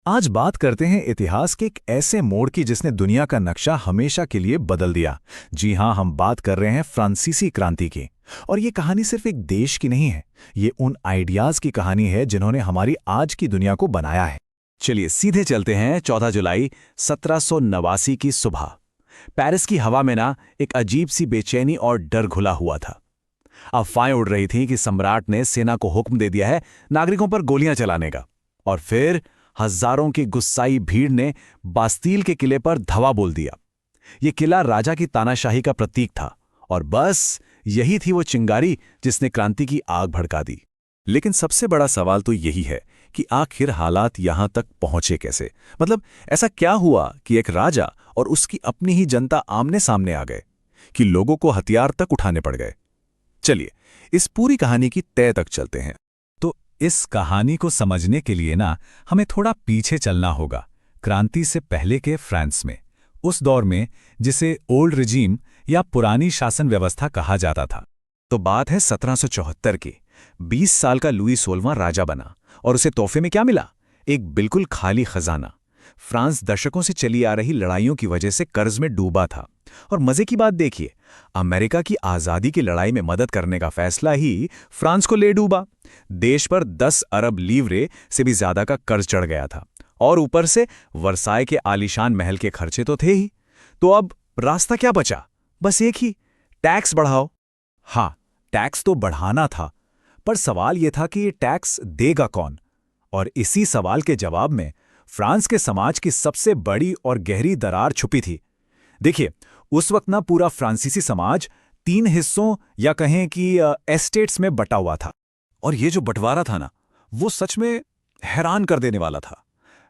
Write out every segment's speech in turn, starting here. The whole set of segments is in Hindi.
आज बात करते हैं इतिहास के एक ऐसे मोड़ की जिसने दुनिया का नक्शा हमेशा के लिए बदल दिया। जी हां, हम बात कर रहे हैं फ्रांसीसी क्रांति की। और ये कहानी सिर्फ एक देश की नहीं है, ये उन आइडियाज की कहानी है जिन्होंने हमारी आज की दुनिया को बनाया है। चलिए सीधे चलते हैं 14 जुलाई 1789 की सुबह। पेरिस की हवा में ना एक अजीब सी बेचैनी और डर घुला हुआ था। अफवाहें उड़ रही थीं कि सम्राट ने सेना को हुक्म दे दिया है नागरिकों पर गोलियां चलाने का। और फिर हजारों की गुस्साई भीड़ ने बास्तील के किले पर धवा बोल दिया। ये किला राजा की तानाशाही का प्रतीक था और बस यही थी वो चिंगारी जिसने क्रांति की आग भड़का दी। लेकिन सबसे बड़ा सवाल तो यही है कि आखिर हालात यहां तक पहुंचे कैसे। मतलब ऐसा क्या हुआ कि एक राजा और उसकी अपनी ही जनता आमने सामने आ गए, कि लोगों को हथियार तक उठाने पड़ गए। चलिए इस पूरी कहानी की तह तक चलते हैं। तो इस कहानी को समझने के लिए ना हमें थोड़ा पीछे चलना होगा, क्रांति से पहले के फ्रांस में, उस दौर में जिसे ओल्ड रिजीम या पुरानी शासन व्यवस्था कहा जाता था। तो बात है 1774 की। 20 साल का लुई 16वां राजा बना और उसे तोहफे में क्या मिला? एक बिल्कुल खाली खजाना। फ्रांस दशकों से चली आ रही लड़ाइयों की वजह से कर्ज में डूबा था। और मजे की बात देखिए, अमेरिका की आजादी की लड़ाई में मदद करने का फैसला ही फ्रांस को ले डूबा। देश पर 10 अरब लीवरे से भी ज्यादा का कर्ज चढ़ गया था और ऊपर से वर्साय के आलीशान महल के खर्चे तो थे ही। तो अब रास्ता क्या बचा? बस एक ही, टैक्स बढ़ाओ। हाँ, टैक्स तो बढ़ाना था, पर सवाल यह था कि ये टैक्स देगा कौन? और इसी सवाल के जवाब में फ्रांस के समाज की सबसे बड़ी और गहरी दरार छुपी थी। देखिए, उस वक्त ना पूरा फ्रांसीसी समाज 3 हिस्सों या कहें कि एस्टेट्स में बटा हुआ था। और ये जो बंटवारा था ना, वो सच में हैरान कर देने वाला था।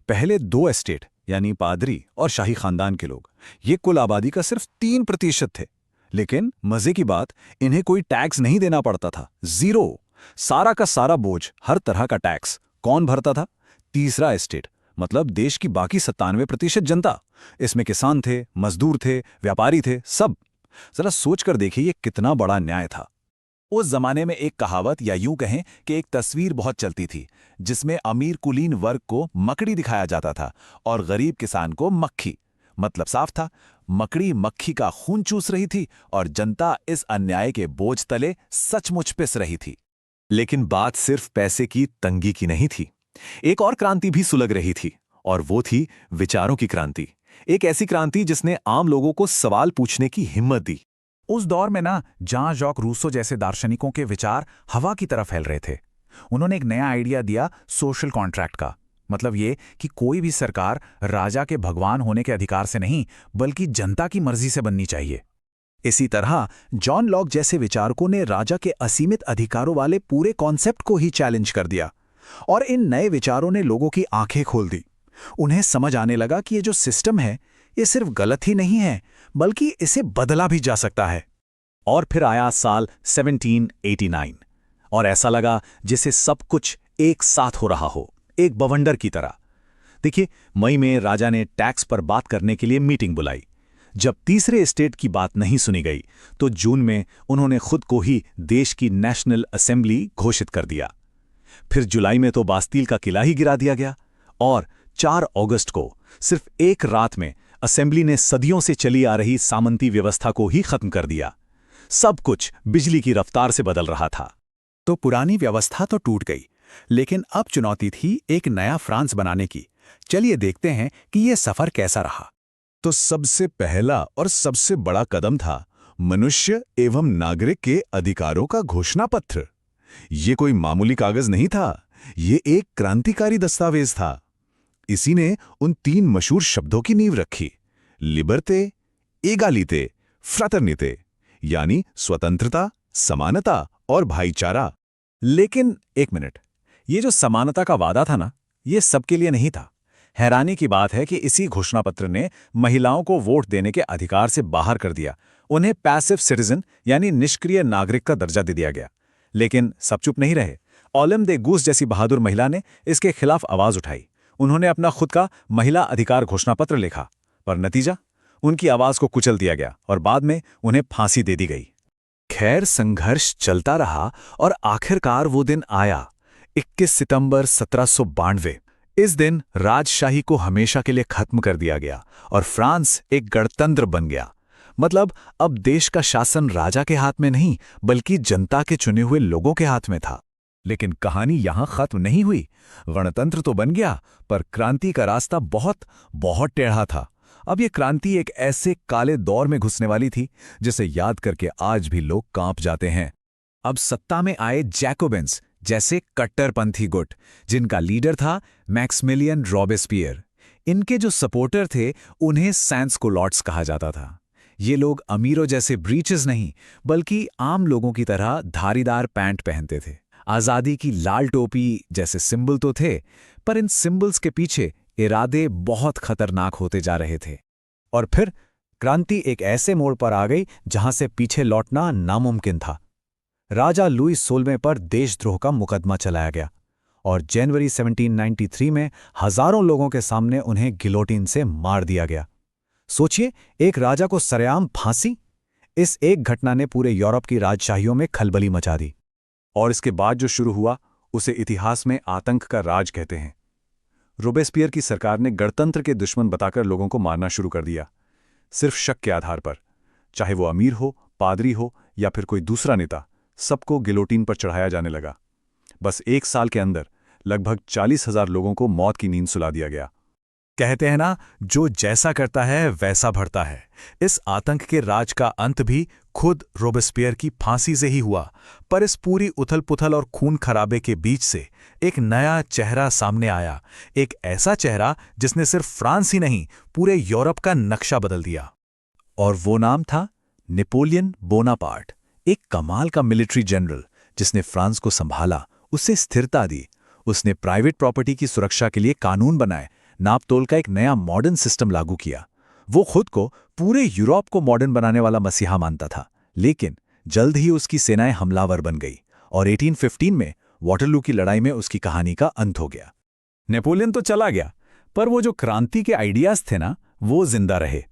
पहले 2 एस्टेट यानी पादरी और शाही खानदान के लोग, ये कुल आबादी का सिर्फ 3% थे। लेकिन मजे की बात, इन्हें कोई टैक्स नहीं देना पड़ता था, जीरो। सारा का सारा बोझ, हर तरह का टैक्स कौन भरता था? तीसरा एस्टेट, मतलब देश की बाकी 97% जनता। इसमें किसान थे, मजदूर थे, व्यापारी थे, सब। जरा सोचकर देखिए ये कितना बड़ा न्याय था। उस जमाने में एक कहावत या यूं कहें कि एक तस्वीर बहुत चलती थी, जिसमें अमीर कुलीन वर्ग को मकड़ी दिखाया जाता था और गरीब किसान को मक्खी। मतलब साफ था, मकड़ी मक्खी का खून चूस रही थी और जनता इस अन्याय के बोझ तले सचमुच पिस रही थी। लेकिन बात सिर्फ पैसे की तंगी की नहीं थी। एक और क्रांति भी सुलग रही थी, और वो थी विचारों की क्रांति। एक ऐसी क्रांति जिसने आम लोगों को सवाल पूछने की हिम्मत दी। उस दौर में ना जॉन जैक रूसो जैसे दार्शनिकों के विचार हवा की तरह फैल रहे थे। उन्होंने एक नया आइडिया दिया, सोशल कॉन्ट्रैक्ट का। मतलब ये कि कोई भी सरकार राजा के भगवान होने के अधिकार से नहीं, बल्कि जनता की मर्जी से बननी चाहिए। इसी तरह जॉन लॉक जैसे विचारकों ने राजा के असीमित अधिकारों वाले पूरे कॉन्सेप्ट को ही चैलेंज कर दिया। और इन नए विचारों ने लोगों की आंखें खोल दी। उन्हें समझ आने लगा कि ये जो सिस्टम है, ये सिर्फ गलत ही नहीं है, बल्कि इसे बदला भी जा सकता है। और फिर आया साल 1789, और ऐसा लगा जैसे सब कुछ एक साथ हो रहा हो, एक बवंडर की तरह। देखिए, मई में राजा ने टैक्स पर बात करने के लिए मीटिंग बुलाई। जब तीसरे स्टेट की बात नहीं सुनी गई, तो जून में उन्होंने खुद को ही देश की नेशनल असेंबली घोषित कर दिया। फिर जुलाई में तो बास्तील का किला ही गिरा दिया गया, और 4 अगस्त को, सिर्फ एक रात में, असेंबली ने सदियों से चली आ रही सामंती व्यवस्था को ही खत्म कर दिया। सब कुछ बिजली की रफ्तार से बदल रहा था। तो पुरानी व्यवस्था तो टूट गई, लेकिन अब चुनौती थी एक नया फ्रांस बनाने की। चलिए देखते हैं कि यह सफर कैसा रहा। तो सबसे पहला और सबसे बड़ा कदम था मनुष्य एवं नागरिक के अधिकारों का घोषणा पत्र। ये कोई मामूली कागज नहीं था, ये एक क्रांतिकारी दस्तावेज था। इसी ने उन 3 मशहूर शब्दों की नींव रखी, लिबर्टे, एगालिते, फ्राटर्निते, यानी स्वतंत्रता, समानता और भाईचारा। लेकिन एक मिनट, ये जो समानता का वादा था ना, ये सबके लिए नहीं था। हैरानी की बात है कि इसी घोषणापत्र ने महिलाओं को वोट देने के अधिकार से बाहर कर दिया। उन्हें पैसिव सिटीजन यानी निष्क्रिय नागरिक का दर्जा दे दिया गया। लेकिन सब चुप नहीं रहे। ओलेम दे गूस जैसी बहादुर महिला ने इसके खिलाफ आवाज उठाई। उन्होंने अपना खुद का महिला अधिकार घोषणापत्र लिखा, पर नतीजा, उनकी आवाज को कुचल दिया गया और बाद में उन्हें फांसी दे दी गई। खैर, संघर्ष चलता रहा और आखिरकार वो दिन आया, 21 सितंबर 1792। इस दिन राजशाही को हमेशा के लिए खत्म कर दिया गया और फ्रांस एक गणतंत्र बन गया। मतलब अब देश का शासन राजा के हाथ में नहीं बल्कि जनता के चुने हुए लोगों के हाथ में था। लेकिन कहानी यहां खत्म नहीं हुई। गणतंत्र तो बन गया, पर क्रांति का रास्ता बहुत बहुत टेढ़ा था। अब यह क्रांति एक ऐसे काले दौर में घुसने वाली थी जिसे याद करके आज भी लोग कांप जाते हैं। अब सत्ता में आए जैकोबिन्स जैसे कट्टरपंथी गुट, जिनका लीडर था मैक्सिमिलियन रॉबेस्पियर। इनके जो सपोर्टर थे उन्हें सैंसकोलॉट्स कहा जाता था। ये लोग अमीरों जैसे ब्रीचेस नहीं बल्कि आम लोगों की तरह धारीदार पैंट पहनते थे। आज़ादी की लाल टोपी जैसे सिंबल तो थे, पर इन सिंबल्स के पीछे इरादे बहुत खतरनाक होते जा रहे थे। और फिर क्रांति एक ऐसे मोड़ पर आ गई जहां से पीछे लौटना नामुमकिन था। राजा लुई 16वें पर देशद्रोह का मुकदमा चलाया गया और जनवरी 1793 में हजारों लोगों के सामने उन्हें गिलोटिन से मार दिया गया। सोचिए, एक राजा को सरेआम फांसी। इस एक घटना ने पूरे यूरोप की राजशाहियों में खलबली मचा दी। और इसके बाद जो शुरू हुआ उसे इतिहास में आतंक का राज कहते हैं। रोबेस्पियर की सरकार ने गणतंत्र के दुश्मन बताकर लोगों को मारना शुरू कर दिया, सिर्फ शक के आधार पर। चाहे वो अमीर हो, पादरी हो या फिर कोई दूसरा नेता, सबको गिलोटिन पर चढ़ाया जाने लगा। बस 1 साल के अंदर लगभग 40,000 लोगों को मौत की नींद सुला दिया गया। कहते हैं ना, जो जैसा करता है वैसा भरता है। इस आतंक के राज का अंत भी खुद रोबेस्पियर की फांसी से ही हुआ। पर इस पूरी उथल-पुथल और खून खराबे के बीच से एक नया चेहरा सामने आया, एक ऐसा चेहरा जिसने सिर्फ फ्रांस ही नहीं पूरे यूरोप का नक्शा बदल दिया। और वो नाम था नेपोलियन बोनापार्ट, एक कमाल का मिलिट्री जनरल जिसने फ्रांस को संभाला, उसे स्थिरता दी। उसने प्राइवेट प्रॉपर्टी की सुरक्षा के लिए कानून बनाए, नापतोल का एक नया मॉडर्न सिस्टम लागू किया। वो खुद को पूरे यूरोप को मॉडर्न बनाने वाला मसीहा मानता था। लेकिन जल्द ही उसकी सेनाएं हमलावर बन गई और 1815 में वाटरलू की लड़ाई में उसकी कहानी का अंत हो गया। नेपोलियन तो चला गया, पर वो जो क्रांति के आइडियाज थे ना, वो जिंदा रहे।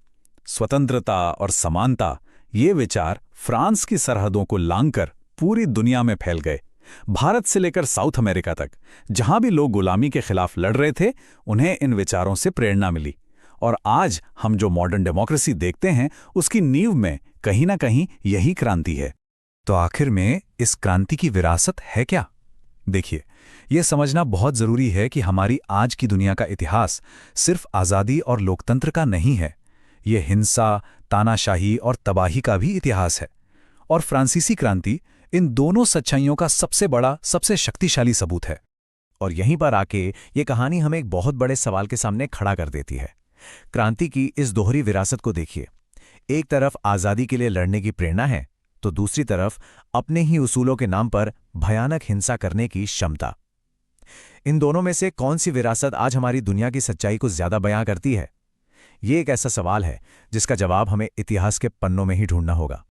स्वतंत्रता और समानता, ये विचार फ्रांस की सरहदों को लांघकर पूरी दुनिया में फैल गए। भारत से लेकर साउथ अमेरिका तक जहां भी लोग गुलामी के खिलाफ लड़ रहे थे, उन्हें इन विचारों से प्रेरणा मिली। और आज हम जो मॉडर्न डेमोक्रेसी देखते हैं, उसकी नींव में कहीं ना कहीं यही क्रांति है। तो आखिर में इस क्रांति की विरासत है क्या? देखिए, यह समझना बहुत जरूरी है कि हमारी आज की दुनिया का इतिहास सिर्फ आज़ादी और लोकतंत्र का नहीं है। यह हिंसा, तानाशाही और तबाही का भी इतिहास है। और फ्रांसीसी क्रांति इन दोनों सच्चाइयों का सबसे बड़ा, सबसे शक्तिशाली सबूत है। और यहीं पर आके ये कहानी हमें एक बहुत बड़े सवाल के सामने खड़ा कर देती है। क्रांति की इस दोहरी विरासत को देखिए। एक तरफ आज़ादी के लिए लड़ने की प्रेरणा है, तो दूसरी तरफ अपने ही उसूलों के नाम पर भयानक हिंसा करने की क्षमता। इन दोनों में से कौन सी विरासत आज हमारी दुनिया की सच्चाई को ज्यादा बयां करती है? ये एक ऐसा सवाल है जिसका जवाब हमें इतिहास के पन्नों में ही ढूंढना होगा।